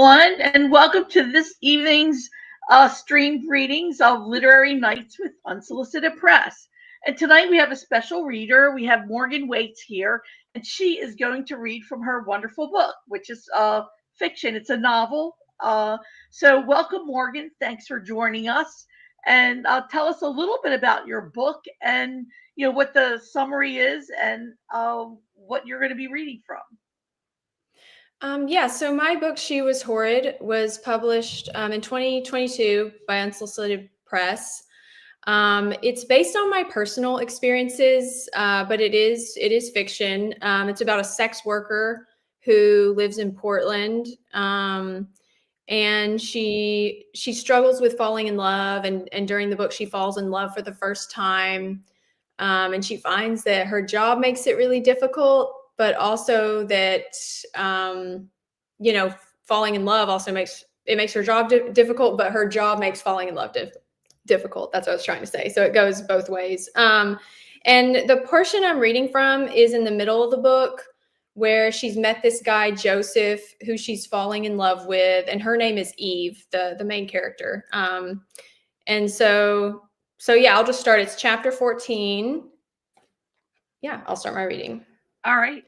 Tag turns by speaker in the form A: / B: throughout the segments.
A: everyone, and welcome to this evening's streamed readings of Literary Nights with Unsolicited Press. And tonight we have a special reader. We have Morgan Waits here, and she is going to read from her wonderful book, which is fiction. It's a novel. So welcome, Morgan. Thanks for joining us. And tell us a little bit about your book and what the summary is and what you're going to be reading from.
B: So my book, She Was Horrid, was published in 2022 by Unsolicited Press. It's based on my personal experiences, but it is fiction. It's about a sex worker who lives in Portland, and she struggles with falling in love. And during the book, she falls in love for the first time, and she finds that her job makes it really difficult. But also that, falling in love also makes her job difficult, but her job makes falling in love difficult. That's what I was trying to say. So it goes both ways. And the portion I'm reading from is in the middle of the book where she's met this guy, Joseph, who she's falling in love with. And her name is Eve, the main character. And so yeah, I'll just start. It's chapter 14. Yeah, I'll start my reading.
A: All right.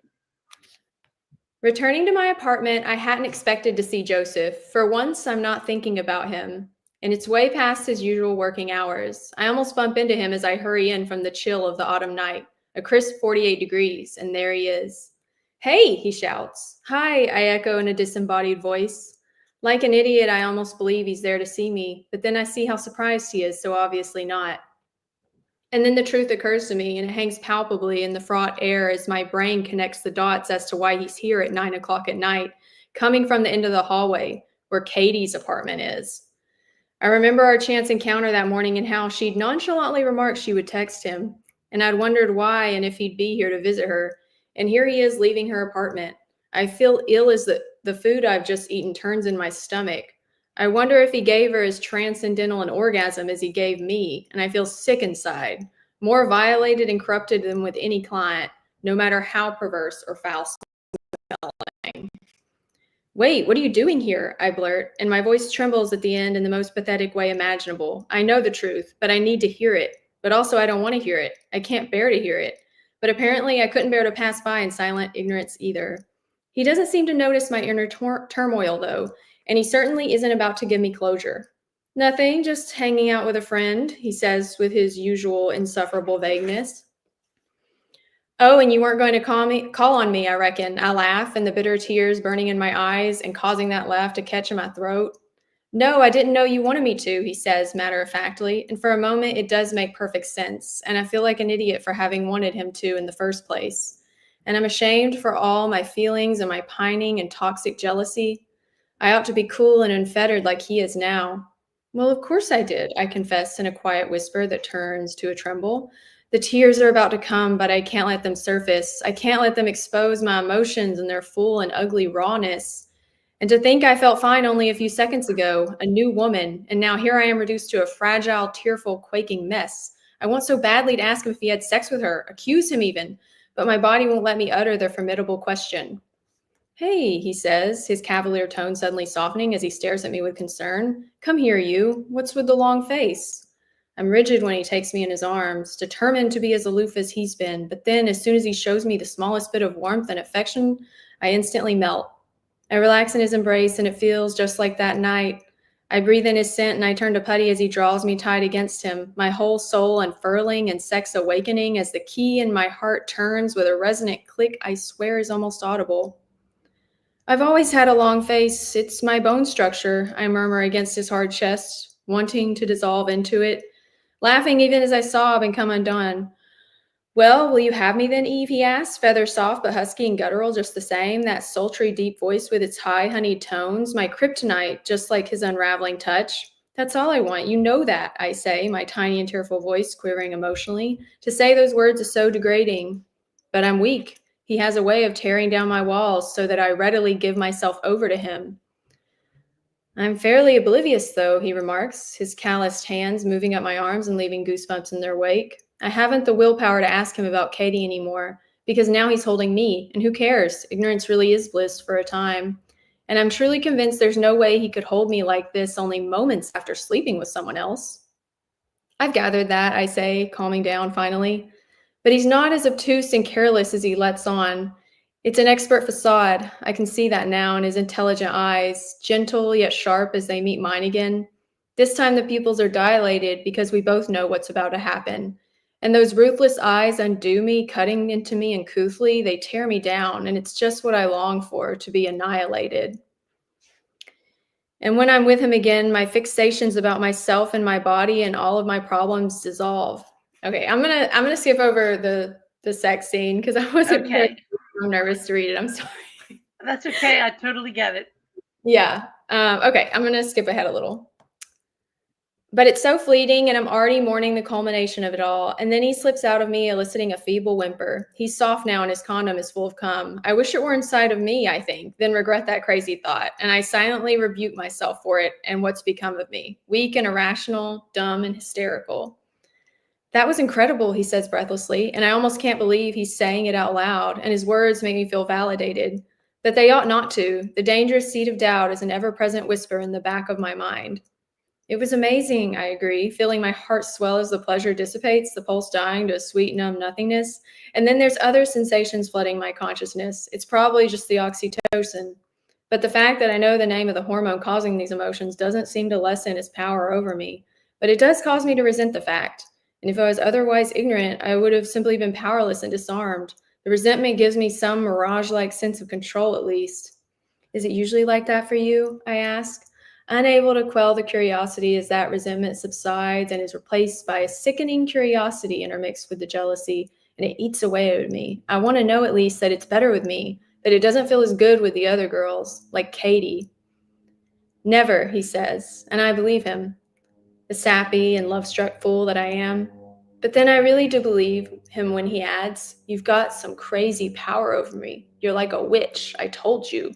B: Returning to my apartment, I hadn't expected to see Joseph. For once, I'm not thinking about him, and it's way past his usual working hours. I almost bump into him as I hurry in from the chill of the autumn night, a crisp 48 degrees, and there he is. Hey, he shouts. Hi, I echo in a disembodied voice. Like an idiot, I almost believe he's there to see me, but then I see how surprised he is, so obviously not. And then the truth occurs to me, and it hangs palpably in the fraught air as my brain connects the dots as to why he's here at 9 o'clock at night, coming from the end of the hallway where Katie's apartment is. I remember our chance encounter that morning and how she'd nonchalantly remarked she would text him, and I'd wondered why and if he'd be here to visit her. And here he is leaving her apartment. I feel ill as the food I've just eaten turns in my stomach. I wonder if he gave her as transcendental an orgasm as he gave me, and I feel sick inside, more violated and corrupted than with any client, no matter how perverse or foul smelling. Wait, what are you doing here? I blurt, and my voice trembles at the end in the most pathetic way imaginable. I know the truth, but I need to hear it. But also I don't want to hear it. I can't bear to hear it. But apparently I couldn't bear to pass by in silent ignorance either. He doesn't seem to notice my inner turmoil, though, and he certainly isn't about to give me closure. Nothing, just hanging out with a friend, he says with his usual insufferable vagueness. Oh, and you weren't going to call on me, I reckon. I laugh, and the bitter tears burning in my eyes and causing that laugh to catch in my throat. No, I didn't know you wanted me to, he says matter-of-factly, and for a moment it does make perfect sense, and I feel like an idiot for having wanted him to in the first place. And I'm ashamed for all my feelings and my pining and toxic jealousy. I ought to be cool and unfettered like he is now. Well, of course I did, I confess in a quiet whisper that turns to a tremble. The tears are about to come, but I can't let them surface. I can't let them expose my emotions in their full and ugly rawness. And to think I felt fine only a few seconds ago, a new woman, and now here I am reduced to a fragile, tearful, quaking mess. I want so badly to ask him if he had sex with her, accuse him even, but my body won't let me utter the formidable question. Hey, he says, his cavalier tone suddenly softening as he stares at me with concern. Come here, you. What's with the long face? I'm rigid when he takes me in his arms, determined to be as aloof as he's been, but then as soon as he shows me the smallest bit of warmth and affection, I instantly melt. I relax in his embrace, and it feels just like that night. I breathe in his scent, and I turn to putty as he draws me tight against him, my whole soul unfurling and sex awakening as the key in my heart turns with a resonant click I swear is almost audible. I've always had a long face. It's my bone structure, I murmur against his hard chest, wanting to dissolve into it, laughing even as I sob and come undone. Well, will you have me then, Eve, he asks, feather soft but husky and guttural just the same, that sultry deep voice with its high honeyed tones, my kryptonite, just like his unraveling touch. That's all I want. You know that, I say, my tiny and tearful voice quivering emotionally. To say those words is so degrading. But I'm weak. He has a way of tearing down my walls so that I readily give myself over to him. I'm fairly oblivious, though, he remarks, his calloused hands moving up my arms and leaving goosebumps in their wake. I haven't the willpower to ask him about Katie anymore, because now he's holding me, and who cares? Ignorance really is bliss for a time. And I'm truly convinced there's no way he could hold me like this only moments after sleeping with someone else. I've gathered that, I say, calming down finally. But he's not as obtuse and careless as he lets on. It's an expert facade. I can see that now in his intelligent eyes, gentle yet sharp as they meet mine again. This time the pupils are dilated because we both know what's about to happen. And those ruthless eyes undo me, cutting into me uncouthly. They tear me down, and it's just what I long for, to be annihilated. And when I'm with him again, my fixations about myself and my body and all of my problems dissolve. Okay, I'm gonna skip over the sex scene because I wasn't
A: Okay.
B: very nervous to read it. I'm sorry.
A: That's okay. I totally get it.
B: Yeah. Okay, I'm gonna skip ahead a little. But it's so fleeting, and I'm already mourning the culmination of it all. And then he slips out of me, eliciting a feeble whimper. He's soft now, and his condom is full of cum. I wish it were inside of me, I think, then regret that crazy thought. And I silently rebuke myself for it and what's become of me. Weak and irrational, dumb and hysterical. That was incredible, he says breathlessly, and I almost can't believe he's saying it out loud, and his words make me feel validated. But they ought not to. The dangerous seed of doubt is an ever-present whisper in the back of my mind. It was amazing, I agree, feeling my heart swell as the pleasure dissipates, the pulse dying to a sweet, numb nothingness. And then there's other sensations flooding my consciousness. It's probably just the oxytocin. But the fact that I know the name of the hormone causing these emotions doesn't seem to lessen its power over me. But it does cause me to resent the fact. And if I was otherwise ignorant, I would have simply been powerless and disarmed. The resentment gives me some mirage-like sense of control, at least. Is it usually like that for you? I ask, unable to quell the curiosity as that resentment subsides and is replaced by a sickening curiosity intermixed with the jealousy, and it eats away at me. I want to know at least that it's better with me, that it doesn't feel as good with the other girls, like Katie. Never, he says, and I believe him, the sappy and love-struck fool that I am. But then I really do believe him when he adds, you've got some crazy power over me. You're like a witch, I told you.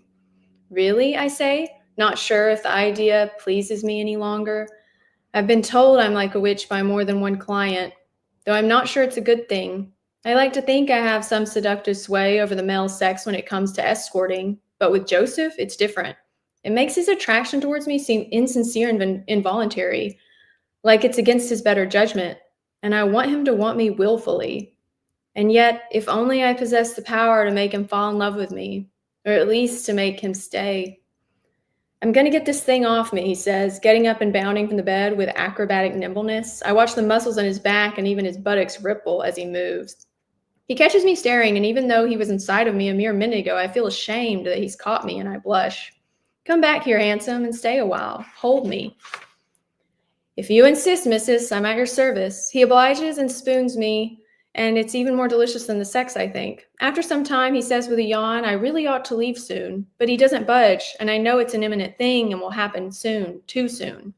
B: Really, I say, not sure if the idea pleases me any longer. I've been told I'm like a witch by more than one client, though I'm not sure it's a good thing. I like to think I have some seductive sway over the male sex when it comes to escorting, but with Joseph, it's different. It makes his attraction towards me seem insincere and involuntary, like it's against his better judgment, and I want him to want me willfully. And yet, if only I possessed the power to make him fall in love with me, or at least to make him stay. I'm going to get this thing off me, he says, getting up and bounding from the bed with acrobatic nimbleness. I watch the muscles on his back and even his buttocks ripple as he moves. He catches me staring, and even though he was inside of me a mere minute ago, I feel ashamed that he's caught me, and I blush. Come back here, handsome, and stay a while. Hold me. If you insist, missus, I'm at your service. He obliges and spoons me, and it's even more delicious than the sex, I think. After some time, he says with a yawn, I really ought to leave soon. But he doesn't budge, and I know it's an imminent thing and will happen soon, too soon.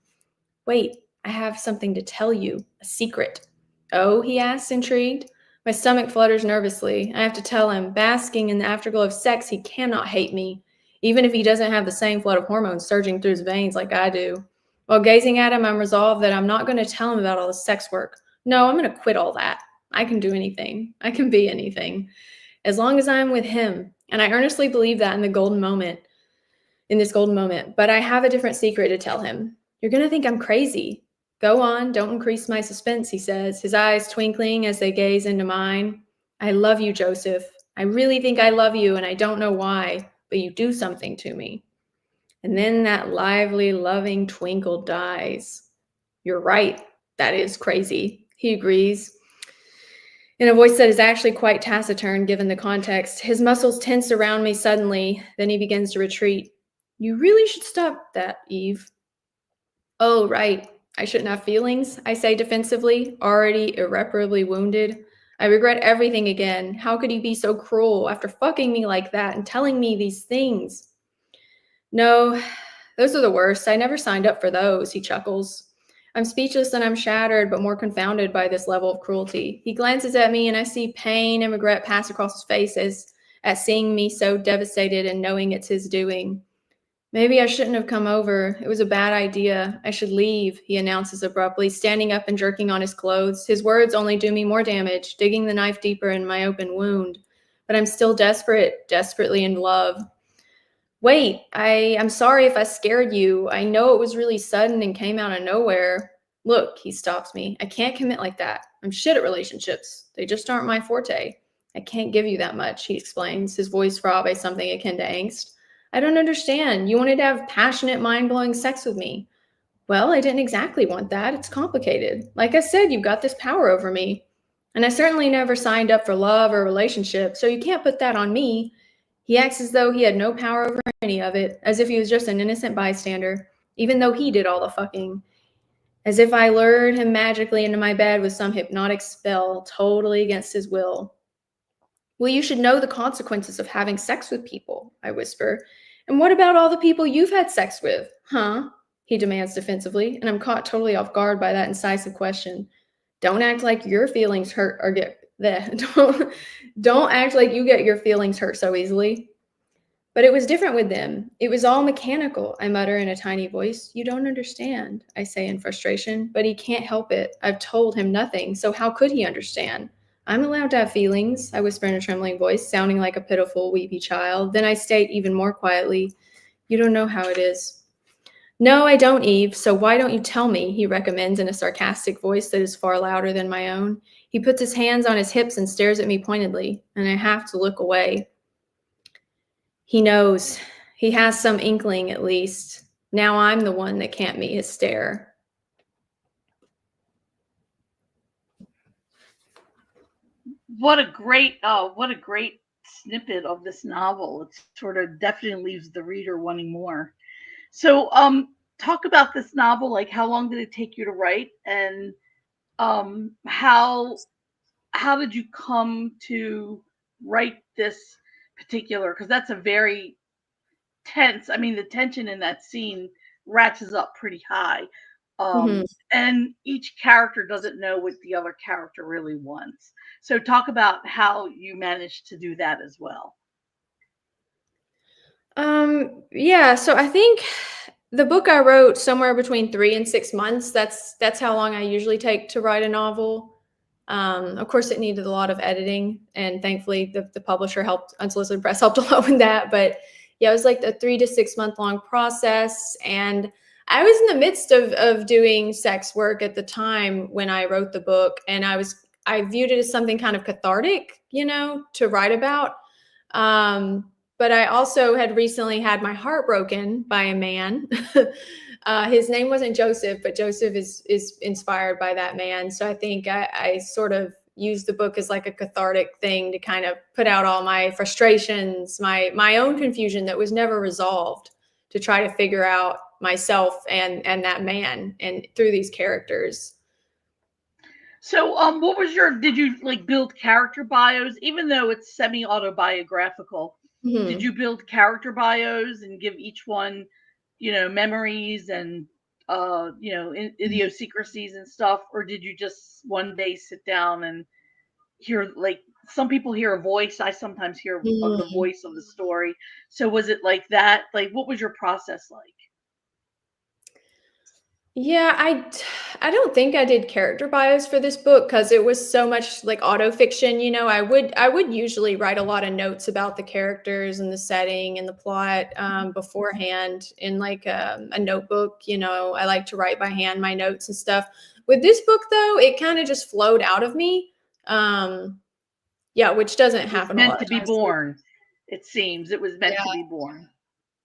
B: Wait, I have something to tell you, a secret. Oh, he asks, intrigued. My stomach flutters nervously. I have to tell him, basking in the afterglow of sex, he cannot hate me, even if he doesn't have the same flood of hormones surging through his veins like I do. While gazing at him, I'm resolved that I'm not going to tell him about all the sex work. No, I'm going to quit all that. I can do anything. I can be anything. As long as I'm with him. And I earnestly believe that in this golden moment. But I have a different secret to tell him. You're going to think I'm crazy. Go on, don't increase my suspense, he says, his eyes twinkling as they gaze into mine. I love you, Joseph. I really think I love you, and I don't know why, but you do something to me. And then that lively, loving twinkle dies. You're right. That is crazy, he agrees, in a voice that is actually quite taciturn given the context. His muscles tense around me suddenly. Then he begins to retreat. You really should stop that, Eve. Oh, right. I shouldn't have feelings, I say defensively, already irreparably wounded. I regret everything again. How could he be so cruel after fucking me like that and telling me these things? No, those are the worst. I never signed up for those, he chuckles. I'm speechless and I'm shattered, but more confounded by this level of cruelty. He glances at me and I see pain and regret pass across his face at seeing me so devastated and knowing it's his doing. Maybe I shouldn't have come over. It was a bad idea. I should leave, he announces abruptly, standing up and jerking on his clothes. His words only do me more damage, digging the knife deeper in my open wound. But I'm still desperately in love. Wait, I'm sorry if I scared you. I know it was really sudden and came out of nowhere. Look, he stops me. I can't commit like that. I'm shit at relationships. They just aren't my forte. I can't give you that much, he explains, his voice raw by something akin to angst. I don't understand. You wanted to have passionate, mind-blowing sex with me. Well, I didn't exactly want that. It's complicated. Like I said, you've got this power over me. And I certainly never signed up for love or relationship, so you can't put that on me. He acts as though he had no power over any of it, as if he was just an innocent bystander, even though he did all the fucking. As if I lured him magically into my bed with some hypnotic spell, totally against his will. Well, you should know the consequences of having sex with people, I whisper. And what about all the people you've had sex with? Huh? He demands defensively, and I'm caught totally off guard by that incisive question. Don't act like your feelings hurt or get that. Don't act like you get your feelings hurt so easily. But it was different with them. It was all mechanical, I mutter in a tiny voice. You don't understand, I say in frustration, but he can't help it. I've told him nothing, so how could he understand? I'm allowed to have feelings, I whisper in a trembling voice, sounding like a pitiful, weepy child. Then I state even more quietly, you don't know how it is. No, I don't, Eve, so why don't you tell me, he recommends in a sarcastic voice that is far louder than my own. He puts his hands on his hips and stares at me pointedly, and I have to look away. He knows. He has some inkling, at least. Now I'm the one that can't meet his stare.
A: What a great snippet of this novel. It sort of definitely leaves the reader wanting more. So, talk about this novel. Like, how long did it take you to write, and how did you come to write this particular? Because that's a very tense. I mean, the tension in that scene ratchets up pretty high.
B: Mm-hmm.
A: And each character doesn't know what the other character really wants. So, talk about how you managed to do that as well.
B: Yeah, so I think the book I wrote somewhere between 3 and 6 months. That's how long I usually take to write a novel. Of course, it needed a lot of editing, and thankfully, the publisher helped. Unsolicited Press helped a lot with that. But yeah, it was like a 3 to 6 month long process, and I was in the midst of doing sex work at the time when I wrote the book, and I viewed it as something kind of cathartic, to write about. But I also had recently had my heart broken by a man. His name wasn't Joseph, but Joseph is inspired by that man. So I think I sort of used the book as like a cathartic thing to kind of put out all my frustrations, my own confusion that was never resolved, to try to figure out myself and that man and through these characters.
A: So, what was your? Did you like build character bios, even though it's semi-autobiographical? Did
B: Mm-hmm.
A: you build character bios and give each one, memories and idiosyncrasies and stuff, or did you just one day sit down and hear, like, some people hear a voice? I sometimes hear the
B: Mm-hmm.
A: voice of the story. So was it like that? Like, what was your process like?
B: Yeah, I don't think I did character bios for this book because it was so much like auto fiction. I would usually write a lot of notes about the characters and the setting and the plot beforehand in like a notebook. I like to write by hand my notes and stuff. With this book, though, it kind of just flowed out of me. Yeah, which doesn't
A: It was
B: happen a
A: meant
B: lot
A: to
B: of
A: be
B: times.
A: born. It seems it was meant
B: Yeah.
A: to be born.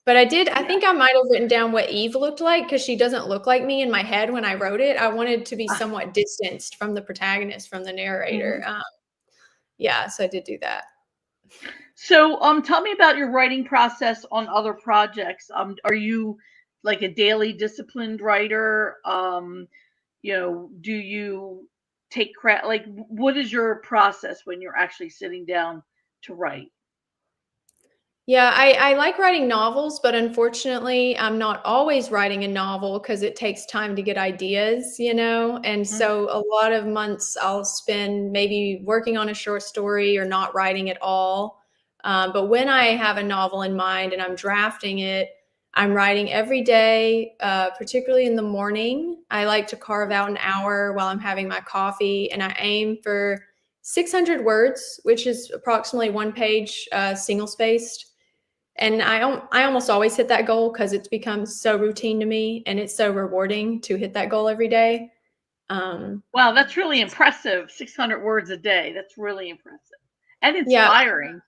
B: But I
A: Yeah.
B: think I might have written down what Eve looked like because she doesn't look like me in my head when I wrote it. I wanted to be
A: Ah,
B: somewhat distanced from the protagonist, from the narrator.
A: mhm.
B: Yeah, so I did do that.
A: So, tell me about your writing process on other projects. Are you like a daily disciplined writer? Do you take credit? Like, what is your process when you're actually sitting down to write?
B: Yeah, I like writing novels, but unfortunately, I'm not always writing a novel because it takes time to get ideas. And
A: Mhm.
B: so a lot of months I'll spend maybe working on a short story or not writing at all. But when I have a novel in mind and I'm drafting it, I'm writing every day, particularly in the morning. I like to carve out an hour while I'm having my coffee, and I aim for 600 words, which is approximately one page, single spaced. And I almost always hit that goal because it's become so routine to me, and it's so rewarding to hit that goal every day.
A: Wow, that's really impressive. 600 words a day. That's really impressive and
B: Yeah,
A: inspiring.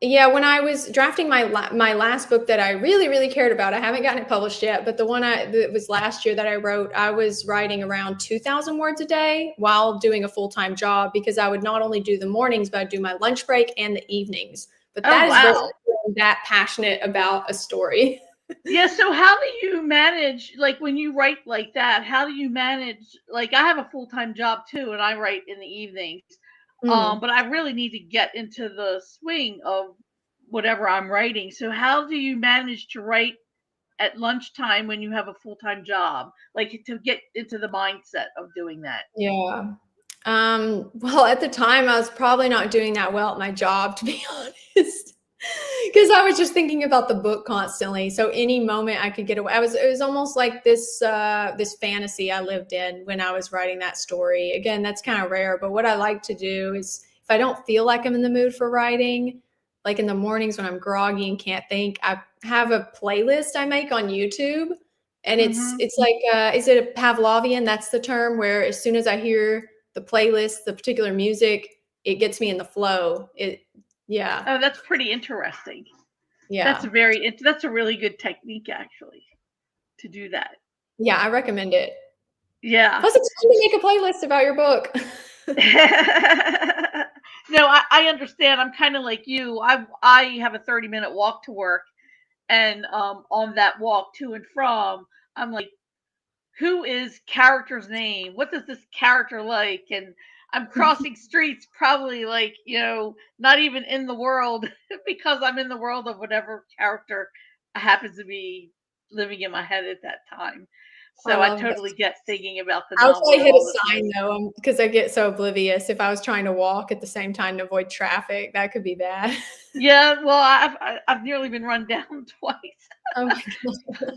B: yeah. When I was drafting my last book that I really really cared about, I haven't gotten it published yet, but the one that was last year that I wrote, I was writing around 2,000 words a day while doing a full-time job, because I would not only do the mornings, but I'd do my lunch break and the evenings. But
A: Oh,
B: that is very
A: wow.
B: that passionate about a story.
A: Yeah, so how do you manage, like when you write like that, how do you manage, like I have a full-time job too and I write in the evenings.
B: Mm.
A: But I really need to get into the swing of whatever I'm writing. So how do you manage to write at lunchtime when you have a full-time job? Like to get into the mindset of doing that.
B: Yeah. Well, at the time, I was probably not doing that well at my job, to be honest, because I was just thinking about the book constantly. So any moment I could get away, it was almost like this fantasy I lived in when I was writing that story. Again, that's kind of rare, but what I like to do is, if I don't feel like I'm in the mood for writing, like in the mornings when I'm groggy and can't think, I have a playlist I make on YouTube. And it's
A: Hmm.
B: it's like, is it a Pavlovian? That's the term, where as soon as I hear the playlist, the particular music, it gets me in the flow. Yeah,
A: Oh, that's pretty interesting.
B: yeah,
A: That's a really good technique actually to do that.
B: yeah. I recommend it.
A: Yeah.
B: Plus, it's fun to make a playlist about your book.
A: No, I understand. I'm kind of like you. I have a 30-minute walk to work, and on that walk to and from, I'm like, who is character's name? What does this character like? And I'm crossing streets, probably like, not even in the world because I'm in the world of whatever character happens to be living in my head at that time.
B: I
A: So I
B: love that.
A: totally get thinking about the
B: I would
A: novel
B: probably hit
A: all
B: a
A: the
B: sign
A: time.
B: though, because I get so oblivious. If I was trying to walk at the same time to avoid traffic, that could be bad.
A: Yeah, well, I've nearly been run down twice.
B: Oh my god.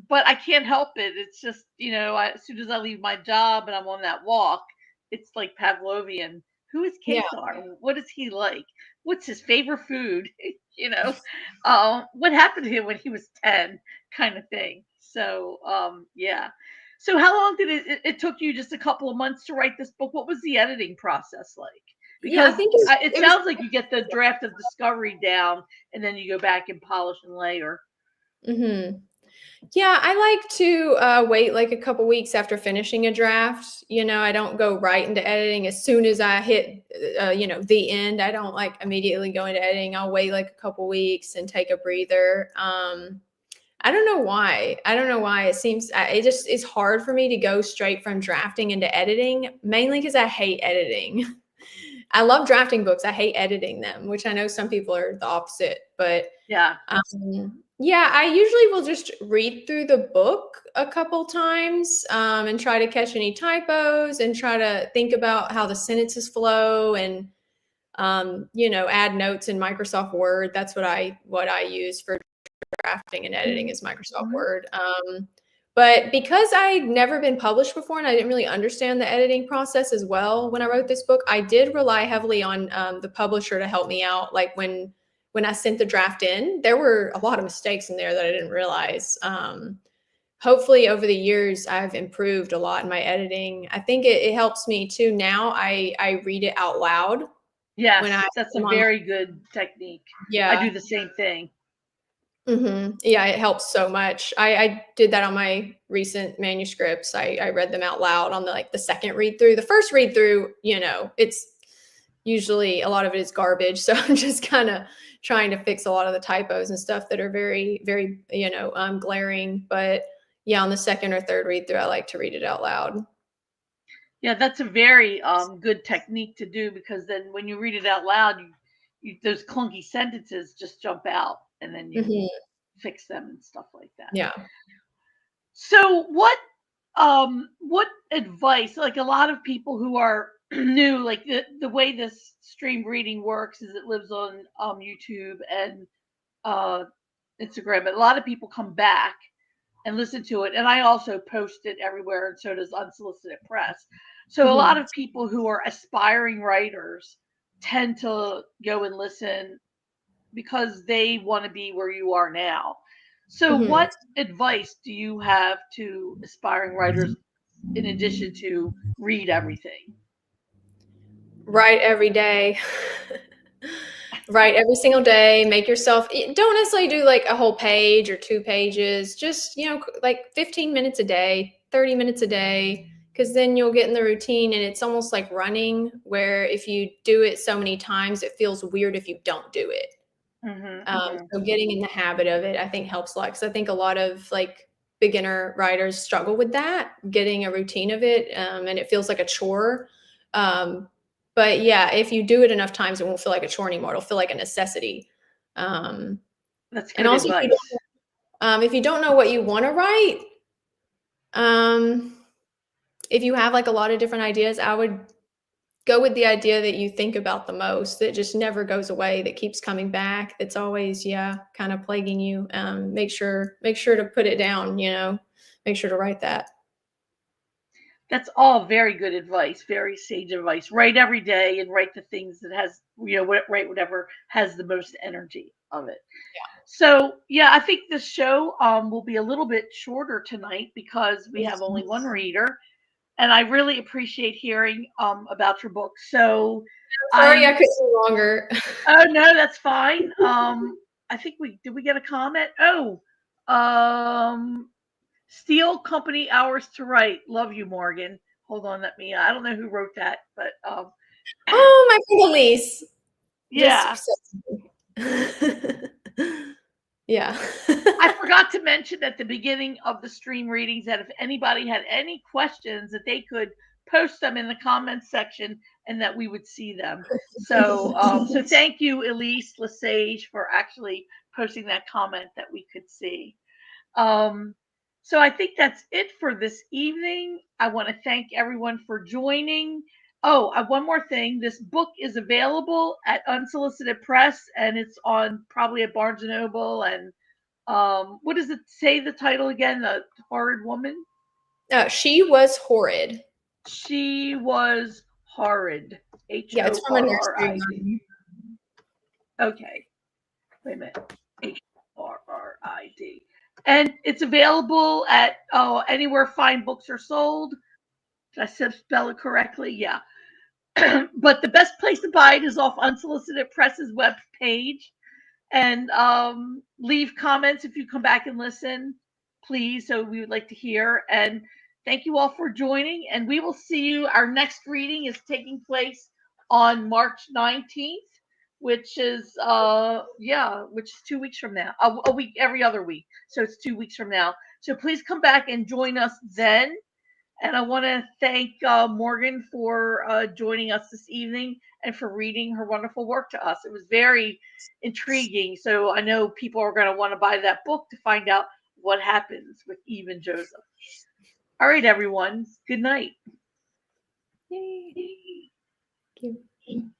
A: But I can't help it. It's just, as soon as I leave my job and I'm on that walk, it's like Pavlovian. Who is
B: Yeah.
A: Kesar? What is he like? What's his favorite food? you know, what happened to him when he was 10, kind of thing. So, yeah. So how long did it took you, just a couple of months to write this book? What was the editing process like?
B: Yeah, I
A: Because
B: think
A: it
B: it was.
A: sounds like you get the draft of Discovery down and then you go back and polish and layer.
B: Hmm. Yeah, I like to wait like a couple weeks after finishing a draft. I don't go right into editing as soon as I hit, the end. I don't like immediately go into editing. I'll wait like a couple weeks and take a breather. I don't know why. I don't know why. It just is hard for me to go straight from drafting into editing, mainly because I hate editing. I love drafting books. I hate editing them, which I know some people are the opposite, but
A: Yeah.
B: yeah, I usually will just read through the book a couple times, and try to catch any typos and try to think about how the sentences flow, and add notes in Microsoft Word. That's what I use for drafting and editing, is Microsoft
A: Mhm.
B: Word. But because I'd never been published before and I didn't really understand the editing process as well when I wrote this book, I did rely heavily on the publisher to help me out. Like when I sent the draft in, there were a lot of mistakes in there that I didn't realize. Hopefully, over the years, I've improved a lot in my editing. I think it helps me too. Now I read it out loud when
A: Yes, that's a
B: I'm on my,
A: very good technique. I
B: yeah.
A: do the same thing.
B: Yeah, it helps so much. I did that on my recent manuscripts. I read them out loud on the second read through. The first read through, it's usually a lot of it is garbage. So I'm just kind of trying to fix a lot of the typos and stuff that are very, very, glaring. But yeah, on the second or third read through, I like to read it out loud.
A: Yeah, that's a very good technique to do, because then when you read it out loud, those clunky sentences just jump out, and then you
B: Hmm.
A: fix them and stuff like that.
B: Yeah.
A: So what advice, like a lot of people who are new, like the way this stream reading works is it lives on YouTube and uh Instagram, but a lot of people come back and listen to it. And I also post it everywhere, and so does Unsolicited Press. So a lot
B: Hmm.
A: of people who are aspiring writers tend to go and listen because they want to be where you are now. So,
B: Mhm.
A: what advice do you have to aspiring writers in addition to read everything?
B: Write every day. Write every single day. Make yourself, don't necessarily do like a whole page or 2 pages, just, like 15 minutes a day, 30 minutes a day, because then you'll get in the routine and it's almost like running, where if you do it so many times, it feels weird if you don't do it.
A: Mm-hmm.
B: So getting in the habit of it, I think helps a lot. Because I think a lot of like beginner writers struggle with that, getting a routine of it, and it feels like a chore. Um, but yeah, if you do it enough times, it won't feel like a chore anymore. It'll feel like a necessity. Um,
A: That's
B: and
A: good
B: also,
A: advice.
B: if you don't know what you want to write, um, if you have like a lot of different ideas, I would go with the idea that you think about the most, that just never goes away, that keeps coming back, that's always, kind of plaguing you. Make sure to put it down, make sure to write that.
A: That's all very good advice, very sage advice. Write every day and write the things that has, write whatever has the most energy of it. So yeah, I think this show will be a little bit shorter tonight because we have only one reader, and I really appreciate hearing about your book. So
B: Sorry, I
A: I'm
B: couldn't do longer.
A: oh no, that's fine. I think we get a comment? Oh, um, Steel Company Hours to Write. Love you, Morgan. Hold on, I don't know who wrote that, but
B: Oh, my friend Elise.
A: yeah.
B: Just yeah.
A: I forgot to mention at the beginning of the stream readings that if anybody had any questions, that they could post them in the comments section and that we would see them. So thank you, Elise Lesage, for actually posting that comment that we could see. Um, so I think that's it for this evening. I want to thank everyone for joining. Oh, one more thing. This book is available at Unsolicited Press, and it's on probably at Barnes and Noble. And what does it say? The title again? The Horrid Woman.
B: She was horrid.
A: She was horrid. H
B: Yeah, it's
A: O
B: from a
A: R R
B: nursery
A: I D.
B: rhyme.
A: Okay, wait a minute. HRRID. And it's available at anywhere fine books are sold. Did I spell it correctly? Yeah. But the best place to buy it is off Unsolicited Press's web page. And leave comments if you come back and listen, please. So we would like to hear. And thank you all for joining. And we will see you. Our next reading is taking place on March 19th, which is which is 2 weeks from now. A week every other week. So it's 2 weeks from now. So please come back and join us then. And I want to thank Morgan for joining us this evening and for reading her wonderful work to us. It was very intriguing. So I know people are going to want to buy that book to find out what happens with Eve and Joseph. All right, everyone. Good night.
B: Yay. Thank you.